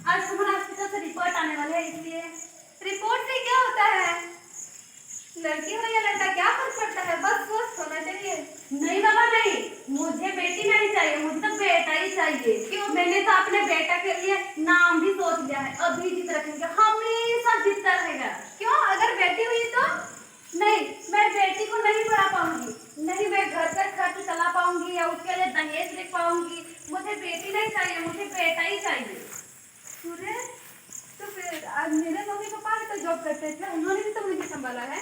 आज तुम्हारा हॉस्पिटल से रिपोर्ट आने वाले है, इसलिए। रिपोर्ट से क्या होता है? लड़की हो या लड़का क्या फर्क पड़ता है, बस स्वस्थ होना चाहिए। नहीं बाबा नहीं, मुझे बेटी नहीं चाहिए, मुझे तो बेटा ही चाहिए। क्यों? मैंने तो अपने बेटा के लिए नाम भी सोच लिया है, अभी जीत रखेंगे, हमेशा जीतता रहेगा। क्यों? अगर बेटी हुई तो? नहीं, मैं बेटी को नहीं पढ़ा पाऊंगी, नहीं मैं घर का खर्च चला पाऊंगी या उसके लिए दहेज दे पाऊंगी। मुझे बेटी नहीं चाहिए, मुझे बेटा ही चाहिए। सूरज, तो फिर आज मेरे मम्मी पापा भी तो जॉब करते थे, उन्होंने भी तो मुझे संभाला है।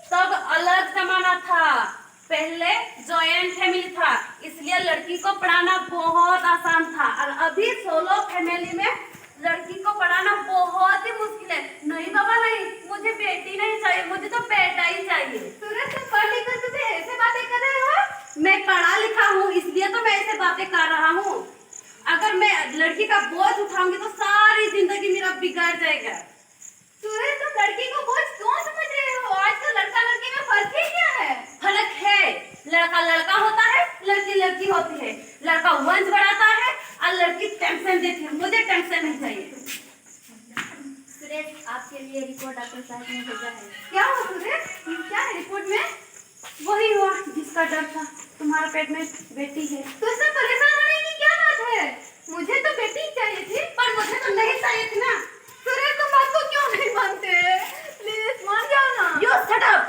तब अलग जमाना था, पहले जॉइंट फैमिली था, इसलिए लड़की को पढ़ाना बहुत आसान था। और अभी सोलो फैमिली में लड़की को पढ़ाना बहुत ही मुश्किल है। नहीं बाबा नहीं, मुझे बेटी नहीं चाहिए, मुझे तो बेटा ही चाहिए। सूरज, तुम पढ़ लिख कर तुझे ऐसे बातें कर रहे हो? मैं पढ़ा लिखा हूँ, इसलिए तो मैं ऐसे बातें कर रहा हूँ। अगर मैं लड़की का बोझ उठाऊंगी तो सारी जिंदगी मेरा बिगड़ जाएगा। सूरज, तुम लड़की को बोझ क्यों समझ रहे हो? आजकल लड़का लड़की में फर्क ही क्या है? फर्क है, लड़का लड़का होता है, लड़की लड़की होती है। लड़का वंश बढ़ाता है और लड़की टेंशन देती है, मुझे टेंशन नहीं चाहिए। सुरेश, आपके लिए रिपोर्ट डॉक्टर साहब ने भेजा है। क्या हुआ सुरेश? क्या है रिपोर्ट में? वही हुआ जिसका डर था, तुम्हारे पेट में बेटी है। तो इससे परेशान होने की क्या बात है? मुझे तो बेटी चाहिए थी, पर मुझे तो नहीं चाहिए थी ना। सुरेश, तुम बात को क्यों नहीं मानते? प्लीज मान जाओ ना। You shut up!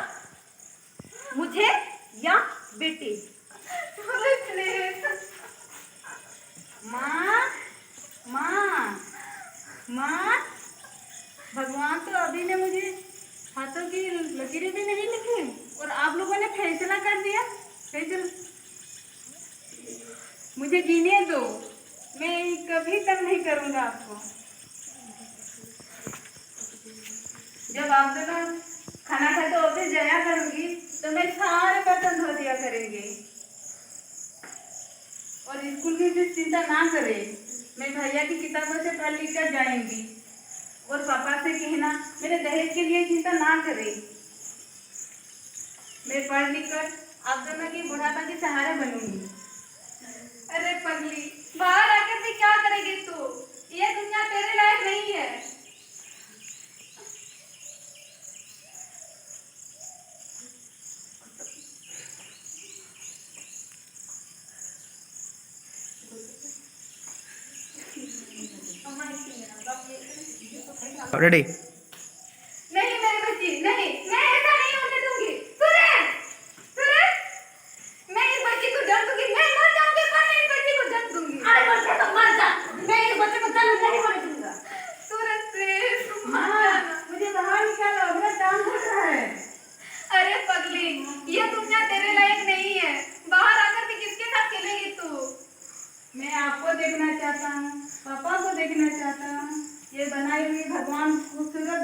मुझे या बेटी? प्लीज। माँ, माँ, माँ, भगवान तो अभी ने मुझे हाथों की लकीरें भी नहीं लिखी और आप लोगों ने फैसला कर दिया। फैसला मुझे जीने दो, मैं कभी तक नहीं करूँगा आपको। जब आप दोनों खाना खा के ऑफिस जाया करूंगी तो मैं सारे बर्तन धो दिया करेंगे। और स्कूल की भी चिंता ना करें, मैं भैया की किताबों से पढ़ लिख कर जाएंगी। और पापा से कहना मेरे दहेज के लिए चिंता ना करें, मैं पढ़ लिख कर आप दोनों की बुढ़ापा के सहारे बनूंगी। अरे पगली, बाहर आकर भी क्या करेगी तू? ये दुनिया तेरे लायक नहीं है। रेडी? नहीं मेरी बच्ची, नहीं, मैं ऐसा नहीं होने दूंगी। सूरज, सूरज, मैं इस बच्ची को जन्म दूंगी, मैं मर जाऊंगी पर मैं इस बच्ची को जन्म दूंगी। अरे बच्चे तो मर जा, मैं इस बच्चे को जन्म नहीं होने दूंगा। सूरज प्लीज, मुझे बाहर निकालो, मेरा टांग फट रहा है। अरे पगली, ये दुनिया तेरे लायक नहीं है, बाहर आकर के किसके साथ खेलेगी तू? मैं आपको देखना चाहता हूँ, पापा को देखना चाहता हूँ। ये बनाई हुई भगवान खूबसूरत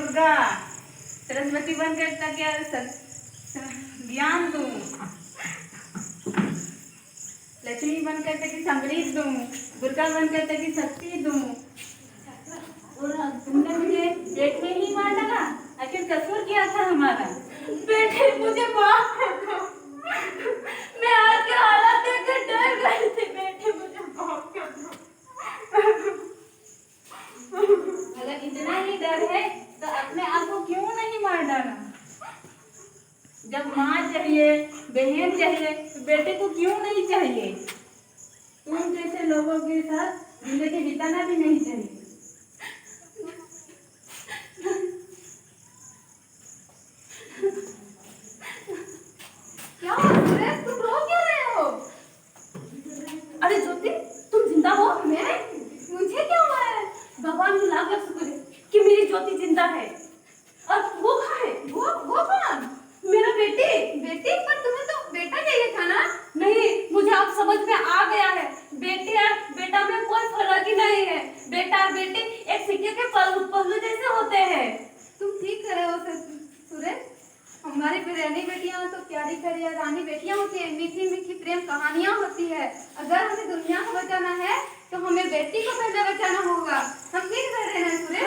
दुर्गा सरस्वती बनकर क्या ज्ञान दूं, लक्ष्मी बनकर कि समृद्धि दूं, दुर्गा बनकर कि शक्ति दूं। और तुमने मुझे पेट में ही मार डाला, आखिर कसूर क्या था हमारा? बेटे मुझे माफ कर दो, मैं आपके हालात देखकर डर गई थी। बेटे मुझे माफ कर दो। अगर इतना ही डर है तो अपने आप को क्यों नहीं मार डाला? जब माँ चाहिए, बहन चाहिए, तो बेटे को क्यों नहीं चाहिए? तुम जैसे लोगों के साथ जिंदगी बिताना भी नहीं चाहिए। क्या हुआ सूरज, तुम रो क्यों रहे हो? अरे ज्योति, तुम जिंदा हो? मैं? मुझे क्या हुआ है? भगवान की लाख लाख शुक्र है कि मेरी ज्योति जिंदा है। और वो कहाँ है? वो कौन? मेरा बेटी। बेटी? पर तुम्हें तो बेटा चाहिए था ना? नहीं, मुझे अब समझ में आ गया है, बेटी और बेटा में कोई फर्क ही नहीं है। बेटा और बेटी एक सिक्के के पहलू जैसे होते हैं। तुम ठीक कह रहे हो सूरज। हमारी बिरयानी बेटियां तो प्यारी प्यारी रानी बेटियां होती है, मीठी मीठी प्रेम कहानियां होती है। अगर हमें दुनिया को बचाना है तो हमें बेटी को पहले बचाना होगा। हम ठीक कह रहे हैं सूरज?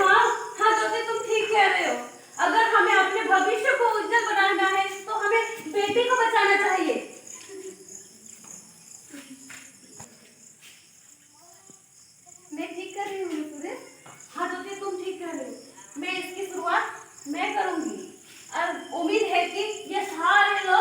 हाँ ज्योति, तुम ठीक कह रहे हो। अगर हमें अपने भविष्य को उज्जवल बनाना है तो हमें बेटी को बचाना चाहिए। मैं ठीक कर रही हूँ सूरज? हाँ ज्योति, तुम ठीक कर रहे हो। मैं इसकी शुरुआत मैं करूंगी और उम्मीद है कि ये सारे लोग